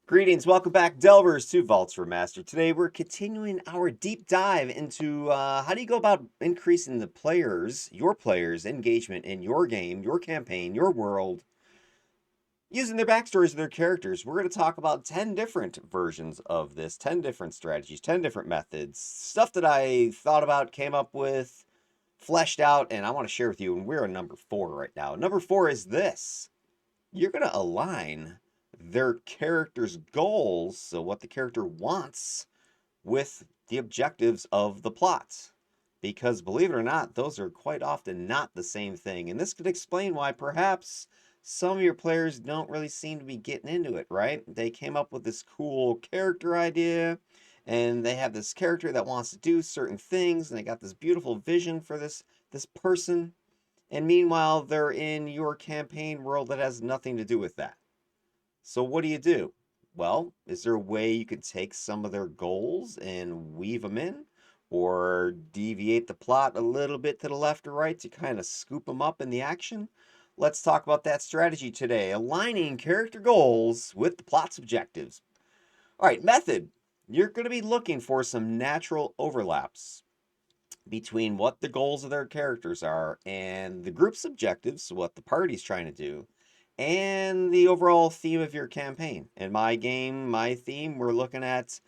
Greetings, welcome back, Delvers, to Vaults Remastered. Today we're continuing our deep dive into how do you go about increasing your players' engagement in your game, your campaign, your world, using their backstories of their characters. We're going to talk about 10 different versions of this, 10 different strategies, 10 different methods, stuff that I thought about, came up with, fleshed out, and I want to share with you. And we're on number 4 right now. Number 4 is this: you're going to align their character's goals, so what the character wants, with the objectives of the plot. Because believe it or not, those are quite often not the same thing. And this could explain why perhaps some of your players don't really seem to be getting into it, right? They came up with this cool character idea, and they have this character that wants to do certain things, and they got this beautiful vision for this person, and meanwhile, they're in your campaign world that has nothing to do with that. So, what do you do? Well, is there a way you could take some of their goals and weave them in? Or deviate the plot a little bit to the left or right to kind of scoop them up in the action? Let's talk about that strategy today, aligning character goals with the plot's objectives. All right, method. You're going to be looking for some natural overlaps between what the goals of their characters are and the group's objectives, what the party's trying to do, and the overall theme of your campaign. In my game, my theme, we're looking at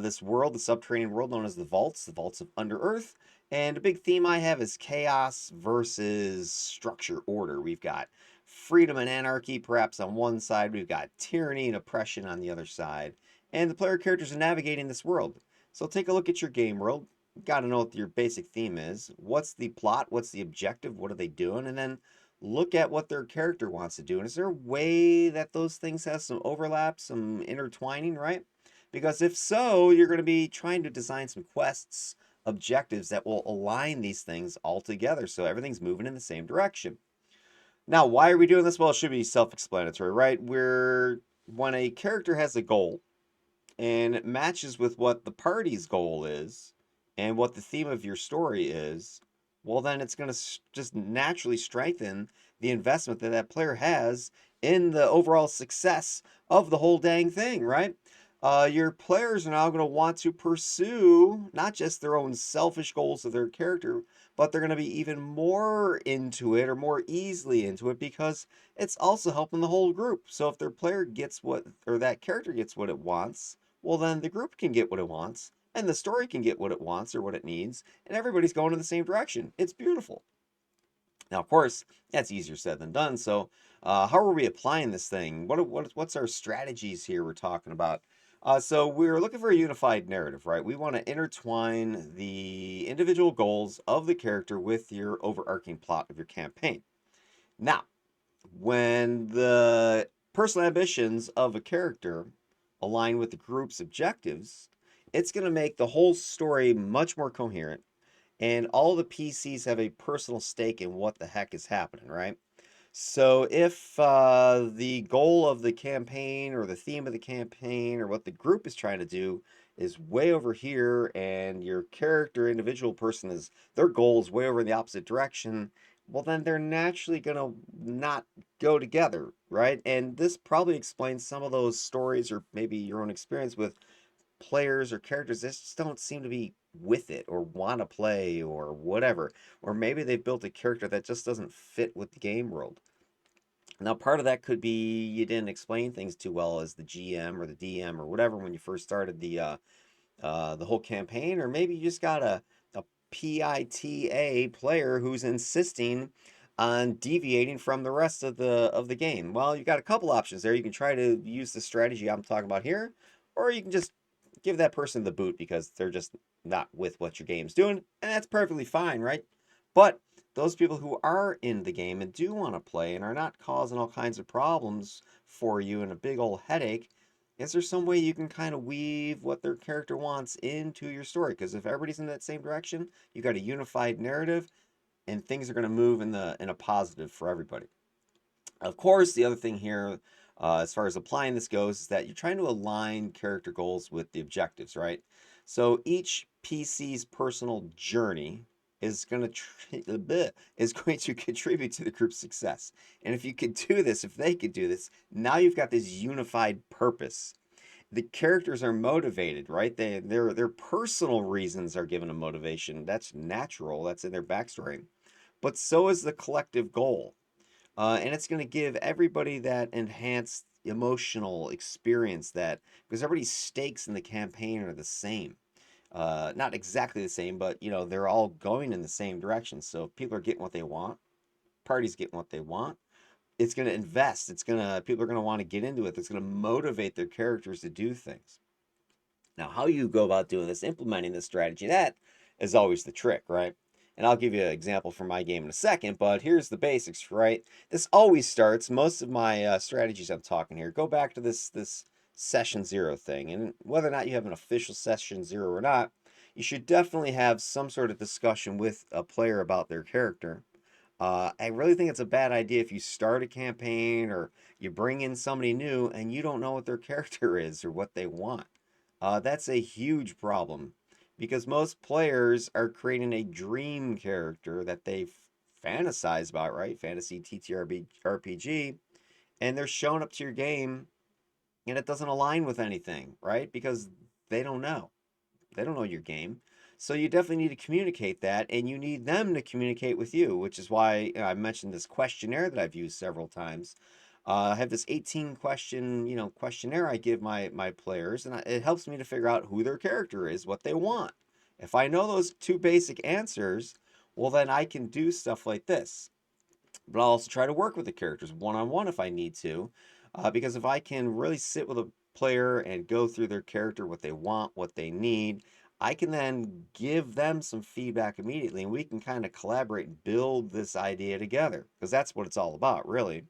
this world, the subterranean world known as the vaults of Under Earth. And a big theme I have is chaos versus structure, order. We've got freedom and anarchy, perhaps on one side. We've got tyranny and oppression on the other side. And the player characters are navigating this world. So take a look at your game world. Got to know what your basic theme is. What's the plot? What's the objective? What are they doing? And then look at what their character wants to do. And is there a way that those things have some overlap, some intertwining, right? Because if so, you're going to be trying to design some quests, objectives that will align these things all together so everything's moving in the same direction. Now, why are we doing this? Well, it should be self-explanatory, right? When a character has a goal and it matches with what the party's goal is and what the theme of your story is, well, then it's going to just naturally strengthen the investment that that player has in the overall success of the whole dang thing, right? Your players are now going to want to pursue not just their own selfish goals of their character, but they're going to be even more into it or more easily into it because it's also helping the whole group. So if their player gets what, or that character gets what it wants, well, then the group can get what it wants, and the story can get what it wants or what it needs, and everybody's going in the same direction. It's beautiful. Now, of course, that's easier said than done. So, how are we applying this thing? What's our strategies here we're talking about? So, we're looking for a unified narrative, right? We want to intertwine the individual goals of the character with your overarching plot of your campaign. Now, when the personal ambitions of a character align with the group's objectives, it's going to make the whole story much more coherent, and all the PCs have a personal stake in what the heck is happening, right? So if the goal of the campaign or the theme of the campaign or what the group is trying to do is way over here, and your character, individual person, is their goal is way over in the opposite direction, well, then they're naturally going to not go together, right? And this probably explains some of those stories or maybe your own experience with players or characters that just don't seem to be with it or want to play or whatever. Or maybe they built a character that just doesn't fit with the game world. Now, part of that could be you didn't explain things too well as the GM or the DM or whatever when you first started the whole campaign, or maybe you just got a PITA player who's insisting on deviating from the rest of the game. Well, you got a couple options there. You can try to use the strategy I'm talking about here, or you can just give that person the boot because they're just not with what your game's doing, and that's perfectly fine, right? But those people who are in the game and do want to play and are not causing all kinds of problems for you and a big old headache, is there some way you can kind of weave what their character wants into your story? Because if everybody's in that same direction, you got a unified narrative, and things are going to move in a positive for everybody. Of course, the other thing here, as far as applying this goes, is that you're trying to align character goals with the objectives, right? So each PC's personal journey is going to is going to contribute to the group's success. And if you could do this, if they could do this, now you've got this unified purpose. The characters are motivated, right? Their personal reasons are given a motivation. That's natural. That's in their backstory. But so is the collective goal. And it's going to give everybody that enhanced emotional experience that because everybody's stakes in the campaign are the same. Not exactly the same, but they're all going in the same direction. So if people are getting what they want, parties getting what they want, it's going to invest. People are going to want to get into it. It's going to motivate their characters to do things. Now, how you go about doing this, implementing this strategy, that is always the trick, right? And I'll give you an example from my game in a second, but here's the basics, right? This always starts, most of my strategies I'm talking here, go back to this session zero thing. And whether or not you have an official session zero or not, you should definitely have some sort of discussion with a player about their character. I really think it's a bad idea if you start a campaign or you bring in somebody new and you don't know what their character is or what they want. That's a huge problem because most players are creating a dream character that they fantasize about, right? Fantasy TTRPG, and they're showing up to your game and it doesn't align with anything, right? Because they don't know. They don't know your game. So you definitely need to communicate that and you need them to communicate with you, which is why I mentioned this questionnaire that I've used several times. I have this 18 question, questionnaire I give my players and it helps me to figure out who their character is, what they want. If I know those two basic answers, well then I can do stuff like this. But I'll also try to work with the characters one on one if I need to, because if I can really sit with a player and go through their character, what they want, what they need, I can then give them some feedback immediately, and we can kind of collaborate and build this idea together, because that's what it's all about, really.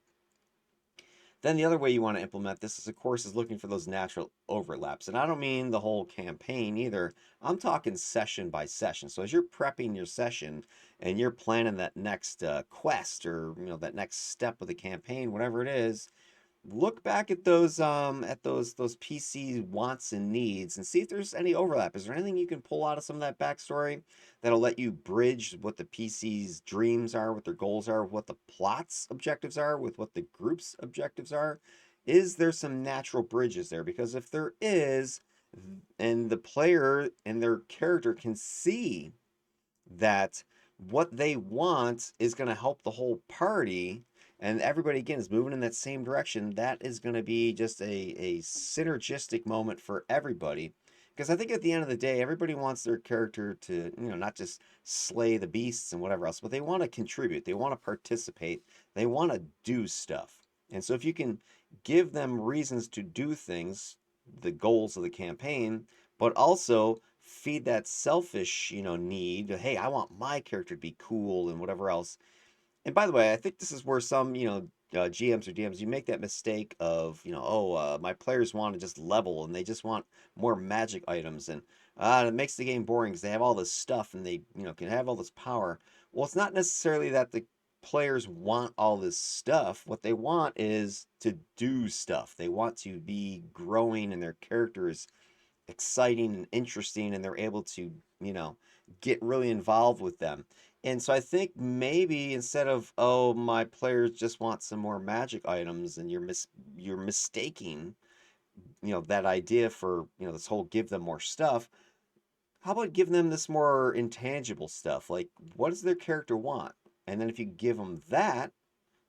Then the other way you want to implement this is, of course, is looking for those natural overlaps. And I don't mean the whole campaign either. I'm talking session by session. So as you're prepping your session and you're planning that next quest or that next step of the campaign, whatever it is, look back at those PC wants and needs and see if there's any overlap. Is there anything you can pull out of some of that backstory that'll let you bridge what the PC's dreams are, what their goals are, what the plot's objectives are, with what the group's objectives are? Is there some natural bridges there? Because if there is, and the player and their character can see that what they want is going to help the whole party and everybody again is moving in that same direction, that is going to be just a synergistic moment for everybody. Because I think at the end of the day, everybody wants their character to, not just slay the beasts and whatever else, but they want to contribute, they want to participate, they want to do stuff. And so if you can give them reasons to do things, the goals of the campaign, but also feed that selfish, need. Hey, I want my character to be cool and whatever else. And by the way, I think this is where some, GMs or DMs, you make that mistake of, my players want to just level and they just want more magic items. And it makes the game boring because they have all this stuff and they, can have all this power. Well, it's not necessarily that the players want all this stuff. What they want is to do stuff. They want to be growing and their characters exciting and interesting and they're able to, you know, get really involved with them. And so I think maybe instead of, oh, my players just want some more magic items and you're mistaking, that idea for, this whole give them more stuff. How about giving them this more intangible stuff? Like what does their character want? And then if you give them that,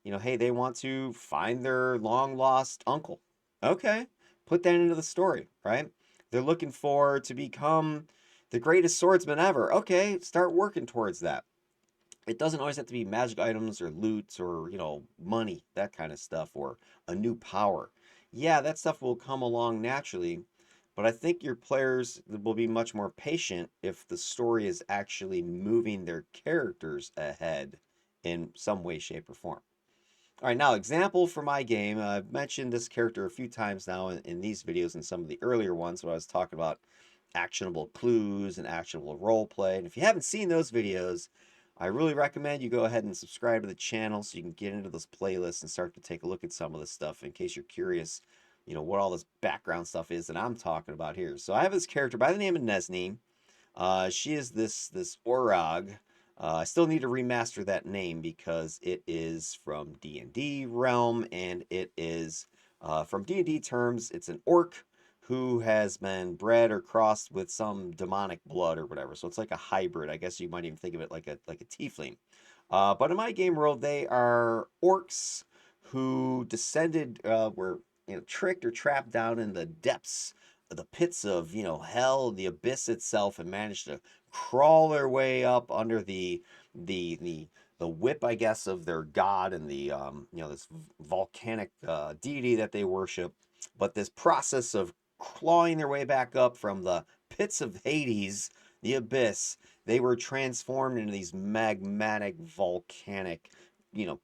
hey, they want to find their long lost uncle. Okay, put that into the story, right? They're looking for to become the greatest swordsman ever. Okay, start working towards that. It doesn't always have to be magic items or loot or, money, that kind of stuff, or a new power. Yeah, that stuff will come along naturally, but I think your players will be much more patient if the story is actually moving their characters ahead in some way, shape, or form. All right, now example for my game. I've mentioned this character a few times now in these videos and some of the earlier ones when I was talking about actionable clues and actionable role play. And if you haven't seen those videos, I really recommend you go ahead and subscribe to the channel so you can get into those playlists and start to take a look at some of this stuff in case you're curious, what all this background stuff is that I'm talking about here. So I have this character by the name of Nesnee. She is this Orog. I still need to remaster that name because it is from D&D realm, and it is from D&D terms. It's an orc who has been bred or crossed with some demonic blood or whatever. So it's like a hybrid. I guess you might even think of it like a tiefling. But in my game world, they are orcs who descended, were tricked or trapped down in the depths, the pits of hell, the abyss itself, and managed to crawl their way up under the the the whip, I guess, of their god and the this volcanic deity that they worship. But this process of clawing their way back up from the pits of Hades, the abyss, they were transformed into these magmatic, volcanic,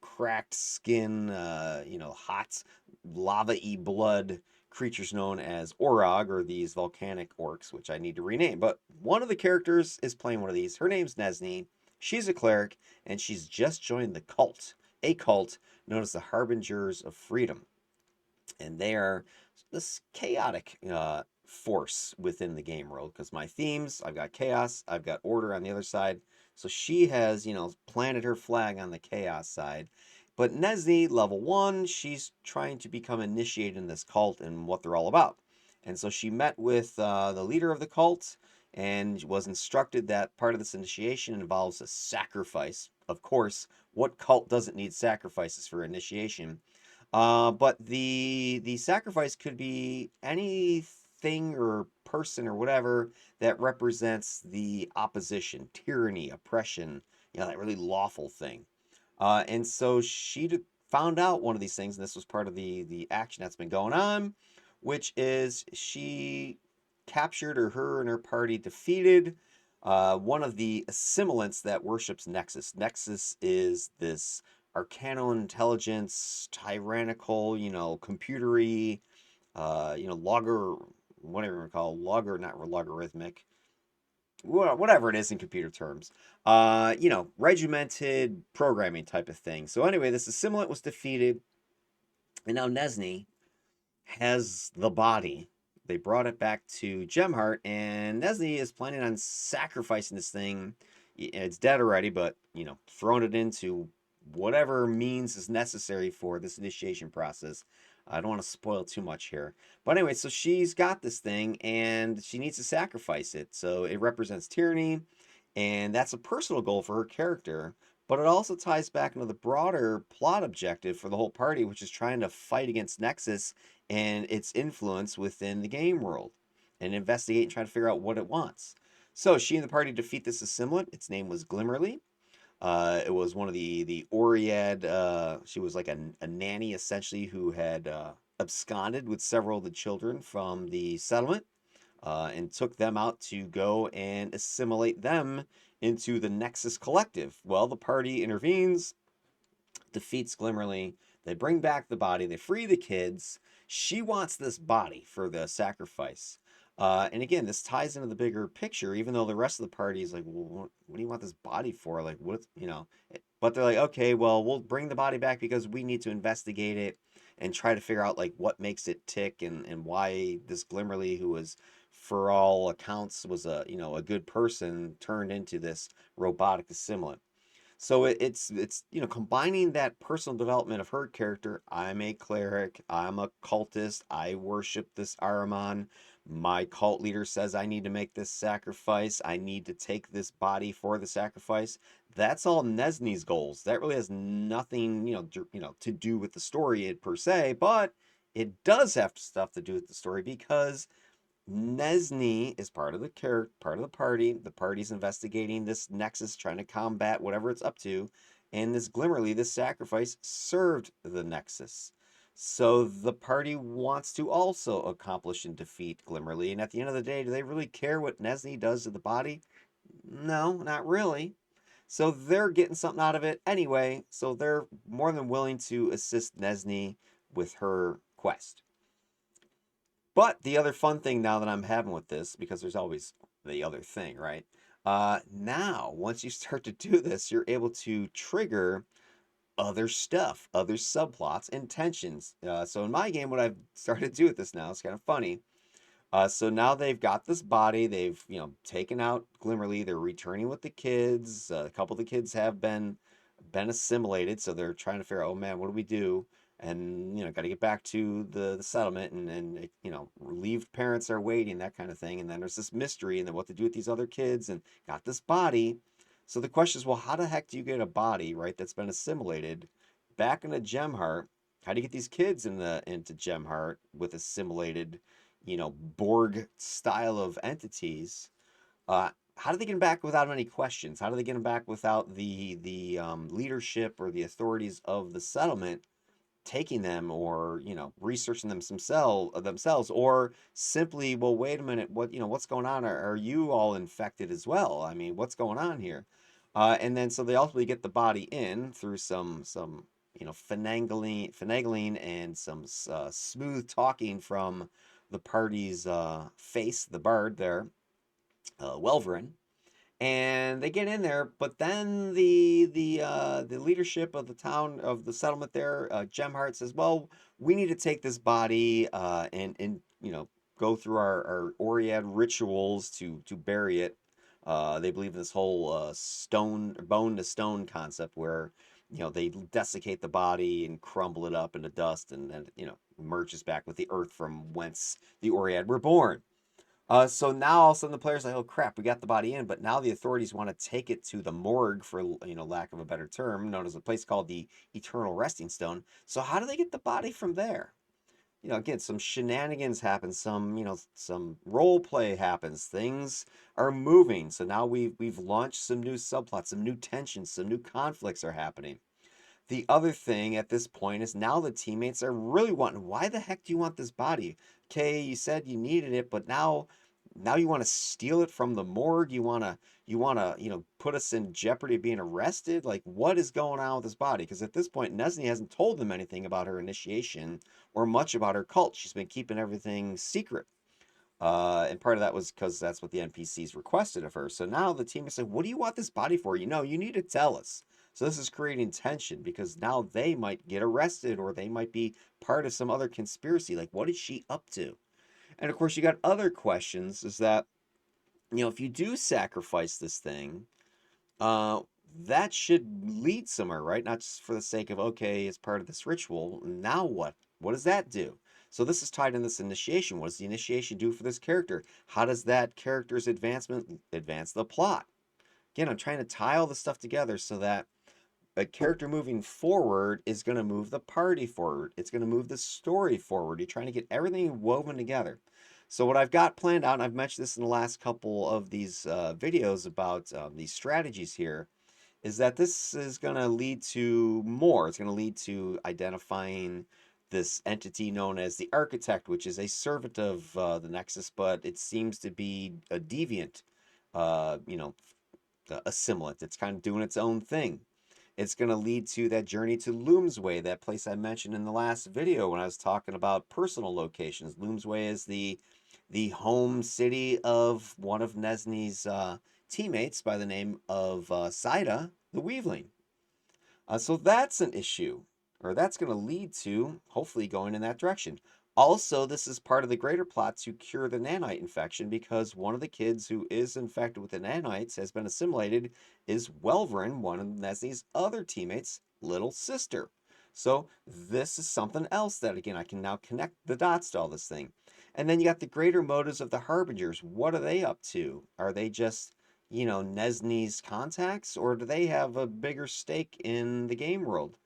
cracked skin, hot lava-y blood creatures known as Orog, or these volcanic orcs, which I need to rename. But one of the characters is playing one of these. Her name's Nesney. She's a cleric, and she's just joined the cult, a cult known as the Harbingers of Freedom. And they are this chaotic force within the game world, because my themes, I've got chaos, I've got order on the other side. So she has planted her flag on the chaos side. But Nesney, level 1, she's trying to become initiated in this cult and what they're all about. And so she met with the leader of the cult and was instructed that part of this initiation involves a sacrifice. Of course, what cult doesn't need sacrifices for initiation? But the sacrifice could be anything or person or whatever that represents the opposition, tyranny, oppression, that really lawful thing. And so found out one of these things, and this was part of the action that's been going on, which is she captured, or her and her party defeated one of the assimilants that worships Nexus. Nexus is this arcano intelligence, tyrannical, computery, logger, whatever you call logger, not logarithmic, whatever it is in computer terms, regimented programming type of thing. So anyway, this assimilant was defeated, and now Nesney has the body. They brought it back to Gemheart, and Nesney is planning on sacrificing this thing. It's dead already, but throwing it into whatever means is necessary for this initiation process. I don't want to spoil too much here. But anyway, so she's got this thing and she needs to sacrifice it. So it represents tyranny, and that's a personal goal for her character. But it also ties back into the broader plot objective for the whole party, which is trying to fight against Nexus and its influence within the game world and investigate and try to figure out what it wants. So she and the party defeat this assimilant. Its name was Glimmerly. It was one of the Oread. She was like a nanny, essentially, who had absconded with several of the children from the settlement and took them out to go and assimilate them into the Nexus Collective. Well, the party intervenes, defeats Glimmerly. They bring back the body. They free the kids. She wants this body for the sacrifice. And again, this ties into the bigger picture, even though the rest of the party is like, well, what do you want this body for? Like, what? But they're like, okay, well, we'll bring the body back because we need to investigate it and try to figure out like what makes it tick, and why this Glimmerly, who was, for all accounts, was a good person, turned into this robotic assimilant. So it's combining that personal development of her character. I'm a cleric. I'm a cultist. I worship this Ahriman. My cult leader says I need to make this sacrifice. I need to take this body for the sacrifice. That's all Nesney's goals. That really has nothing, to do with the story per se, but it does have stuff to do with the story, because Nesney is part of part of the party. The party's investigating this Nexus, trying to combat whatever it's up to. And this Glimmerly, this sacrifice, served the Nexus. So the party wants to also accomplish and defeat Glimmerly. And at the end of the day, do they really care what Nesney does to the body? No, not really. So they're getting something out of it anyway. So they're more than willing to assist Nesney with her quest. But the other fun thing now that I'm having with this, because there's always the other thing, right? Now, once you start to do this, you're able to trigger other stuff, other subplots and tensions. So in my game, what I've started to do with this now, it's kind of funny. So now they've got this body. They've taken out Glimmerly. They're returning with the kids. A couple of the kids have been assimilated, so they're trying to figure out, oh man, what do we do? and got to get back to the settlement, and relieved parents are waiting, that kind of thing. And then there's this mystery, and then what to do with these other kids, and got this body. So the question is, well, how the heck do you get a body, right, that's been assimilated back into Gemheart? How do you get these kids into Gemheart with assimilated, Borg style of entities? How do they get them back without any questions? How do they get them back without the leadership or the authorities of the settlement taking them, or researching them themselves, or simply, well, wait a minute, what's going on? Are you all infected as well? I mean, what's going on here? And then so they ultimately get the body in through some finagling and some smooth talking from the party's face, the bard there, Welverin, and they get in there. But then the leadership of the town, of the settlement there, Gemheart, says, well, we need to take this body, and go through our Oriad rituals to bury it. They believe in this whole stone, bone to stone concept, where they desiccate the body and crumble it up into dust, and then merges back with the earth from whence the Oriad were born. So now all of a sudden the player's like, oh crap, we got the body in, but now the authorities want to take it to the morgue, for lack of a better term, known as a place called the Eternal Resting Stone. So how do they get the body from there? Again, some shenanigans happen, some role play happens, things are moving. So now we've launched some new subplots, some new tensions, some new conflicts are happening. The other thing at this point is now the teammates are really wanting, why the heck do you want this body? Okay, you said you needed it, but now you want to steal it from the morgue. You want to put us in jeopardy of being arrested. Like, what is going on with this body? Because at this point, Nesney hasn't told them anything about her initiation or much about her cult. She's been keeping everything secret. And part of that was because that's what the NPCs requested of her. So now the team is like, what do you want this body for? You need to tell us. So this is creating tension, because now they might get arrested, or they might be part of some other conspiracy. Like, what is she up to? And of course, you got other questions, is that, if you do sacrifice this thing, uh, that should lead somewhere, right? Not just for the sake of, okay, it's part of this ritual. Now what? What does that do? So this is tied in this initiation. What does the initiation do for this character? How does that character's advancement advance the plot? Again, I'm trying to tie all this stuff together so that a character moving forward is going to move the party forward. It's going to move the story forward. You're trying to get everything woven together. So what I've got planned out, and I've mentioned this in the last couple of these videos about these strategies here, is that this is going to lead to more. It's going to lead to identifying this entity known as the Architect, which is a servant of the Nexus, but it seems to be a deviant, uh, you know, assimilant. It's kind of doing its own thing. It's going to lead to that journey to Loomsway, that place I mentioned in the last video when I was talking about personal locations. Loomsway is the home city of one of Nesney's teammates by the name of Saida, the Weaveling. So that's an issue, or that's going to lead to hopefully going in that direction. Also, this is part of the greater plot to cure the nanite infection, because one of the kids who is infected with the nanites has been assimilated is Welverin, one of Nesney's other teammates' little sister. So this is something else that, again, I can now connect the dots to all this thing. And then you got the greater motives of the Harbingers. What are they up to? Are they just Nesney's contacts, or do they have a bigger stake in the game world?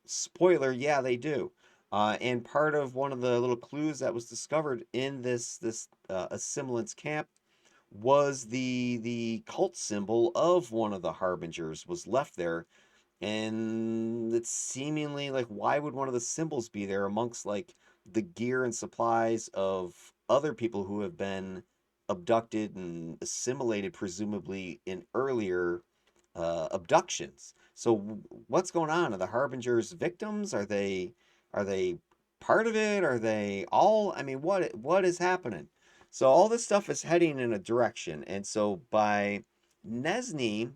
Spoiler, yeah, they do. And part of one of the little clues that was discovered in this assimilants camp was the cult symbol of one of the harbingers was left there, and it's seemingly like, why would one of the symbols be there amongst like the gear and supplies of other people who have been abducted and assimilated, presumably in earlier abductions? So what's going on? Are the harbingers victims? Are they part of it? Are they all? I mean, what is happening? So all this stuff is heading in a direction, and so by Nesney,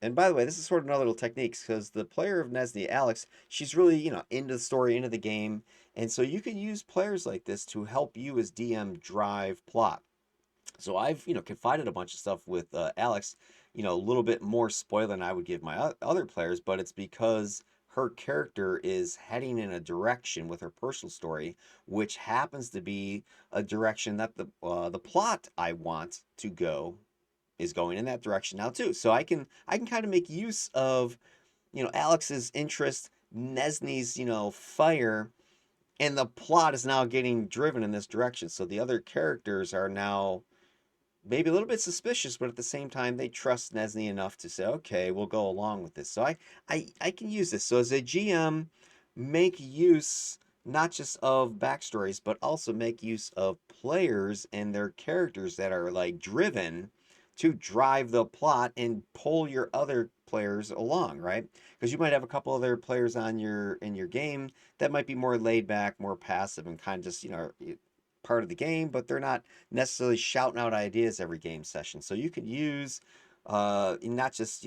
and by the way, this is sort of another little technique, because the player of Nesney, Alex, she's really, into the story, into the game. And so you can use players like this to help you as DM drive plot. So I've, confided a bunch of stuff with Alex, a little bit more spoiler than I would give my other players, but it's because her character is heading in a direction with her personal story, which happens to be a direction that the plot I want to go is going in that direction now too. So I can kind of make use of Alex's interest, Nesney's fire, and the plot is now getting driven in this direction. So the other characters are now maybe a little bit suspicious, but at the same time, they trust Nesney enough to say, okay, we'll go along with this. So I can use this. So as a GM, make use not just of backstories, but also make use of players and their characters that are like driven to drive the plot and pull your other players along, right? Because you might have a couple other players on your in your game that might be more laid back, more passive, and kind of just part of the game, but they're not necessarily shouting out ideas every game session. So you could use not just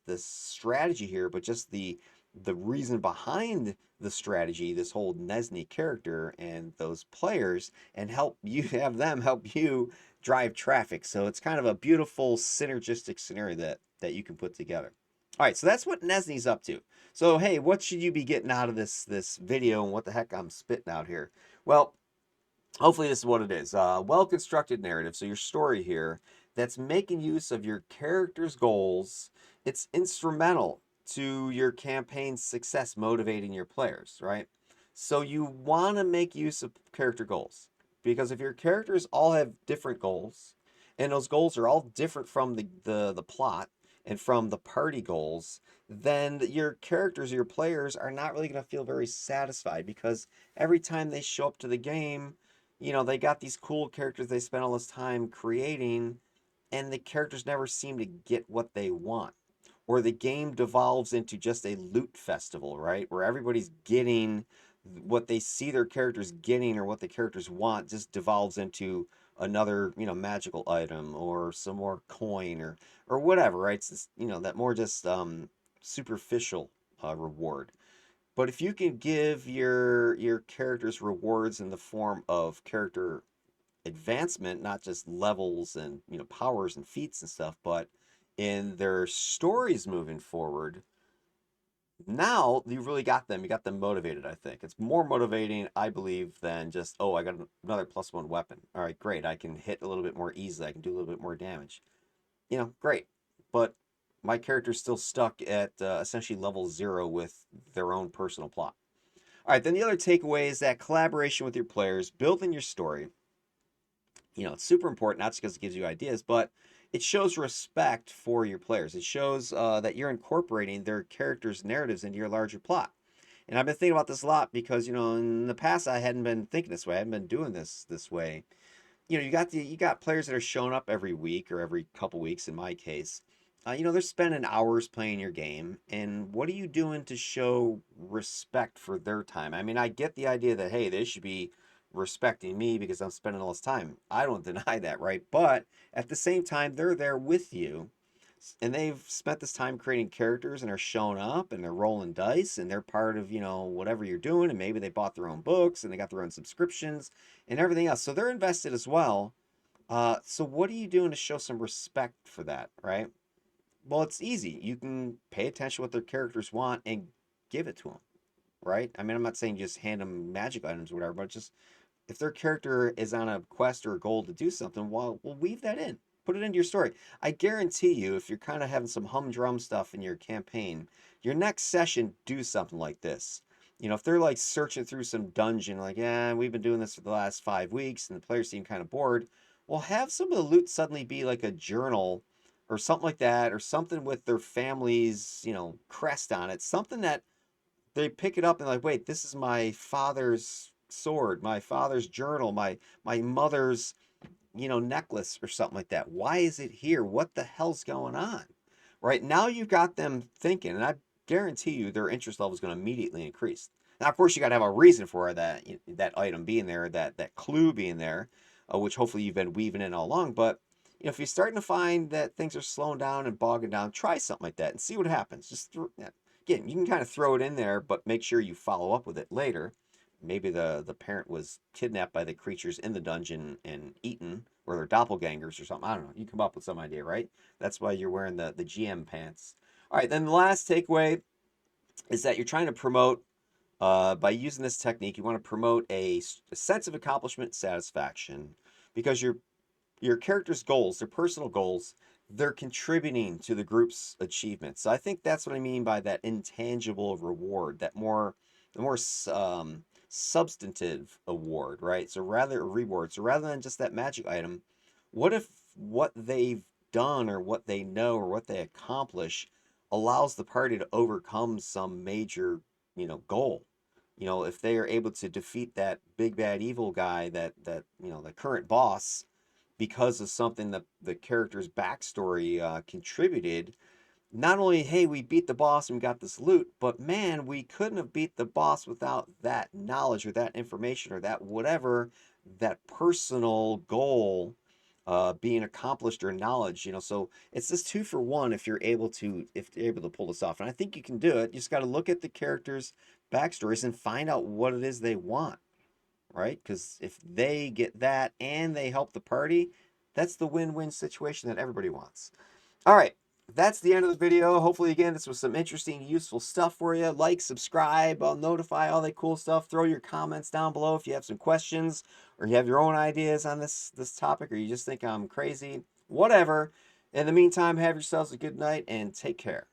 this strategy here, but just the reason behind the strategy, this whole Nesney character and those players, and help you have them help you drive traffic. So it's kind of a beautiful synergistic scenario that you can put together. All right, so that's what Nesney's up to. So hey, what should you be getting out of this video, and what the heck I'm spitting out here? Well, hopefully this is what it is. Well-constructed narrative. So your story here that's making use of your character's goals. It's instrumental to your campaign's success, motivating your players, right? So you want to make use of character goals, because if your characters all have different goals, and those goals are all different from the plot and from the party goals, then your characters, your players, are not really going to feel very satisfied, because every time they show up to the game, they got these cool characters they spent all this time creating, and the characters never seem to get what they want. Or the game devolves into just a loot festival, right? Where everybody's getting what they see their characters getting, or what the characters want just devolves into another, magical item or some more coin or whatever, right? It's just, that more just superficial reward. But if you can give your characters rewards in the form of character advancement, not just levels and powers and feats and stuff, but in their stories moving forward, now you really got them. You got them motivated. I think it's more motivating, I believe, than just, oh, I got another +1 weapon. All right, great. I can hit a little bit more easily. I can do a little bit more damage. Great. But my character's still stuck at essentially level 0 with their own personal plot. All right, then the other takeaway is that collaboration with your players, building your story, it's super important, not just because it gives you ideas, but it shows respect for your players. It shows that you're incorporating their characters' narratives into your larger plot. And I've been thinking about this a lot because, in the past I hadn't been thinking this way. I hadn't been doing this way. You got players that are showing up every week or every couple weeks in my case. They're spending hours playing your game, and what are you doing to show respect for their time? I mean, I get the idea that, hey, they should be respecting me because I'm spending all this time. I don't deny that, right? But at the same time, they're there with you, and they've spent this time creating characters and are showing up and they're rolling dice and they're part of whatever you're doing, and maybe they bought their own books and they got their own subscriptions and everything else, so they're invested as well. So what are you doing to show some respect for that, right? Well, it's easy. You can pay attention to what their characters want and give it to them, right? I mean, I'm not saying just hand them magic items or whatever, but just if their character is on a quest or a goal to do something, well, we'll weave that in. Put it into your story. I guarantee you, if you're kind of having some humdrum stuff in your campaign, your next session, do something like this. If they're like searching through some dungeon, like, yeah, we've been doing this for the last 5 weeks, and the players seem kind of bored, well, have some of the loot suddenly be like a journal or something like that, or something with their family's, crest on it. Something that they pick it up and like, wait, this is my father's sword, my father's journal, my mother's, necklace or something like that. Why is it here? What the hell's going on? Right now you've got them thinking, and I guarantee you their interest level is going to immediately increase. Now, of course, you got to have a reason for that item being there, that clue being there, which hopefully you've been weaving in all along. But if you're starting to find that things are slowing down and bogging down, try something like that and see what happens. Again, you can kind of throw it in there, but make sure you follow up with it later. Maybe the parent was kidnapped by the creatures in the dungeon and eaten, or they're doppelgangers or something. I don't know. You come up with some idea, right? That's why you're wearing the GM pants. All right, then the last takeaway, is that you're trying to promote, by using this technique, you want to promote a sense of accomplishment and satisfaction because your character's goals, their personal goals, they're contributing to the group's achievements. So I think that's what I mean by that intangible reward, the more substantive award, right? So rather a reward. So rather than just that magic item, what if what they've done or what they know or what they accomplish allows the party to overcome some major, goal? If they are able to defeat that big bad evil guy, the current boss, because of something that the character's backstory contributed. Not only, hey, we beat the boss and we got this loot, but man, we couldn't have beat the boss without that knowledge or that information or that whatever, that personal goal being accomplished or knowledge. So it's this two for one if you're able to pull this off. And I think you can do it. You just got to look at the characters' backstories and find out what it is they want, right? Because if they get that and they help the party, that's the win-win situation that everybody wants. All right, that's the end of the video. Hopefully, again, this was some interesting, useful stuff for you. Like, subscribe, I'll notify, all that cool stuff. Throw your comments down below if you have some questions or you have your own ideas on this topic, or you just think I'm crazy. Whatever. In the meantime, have yourselves a good night and take care.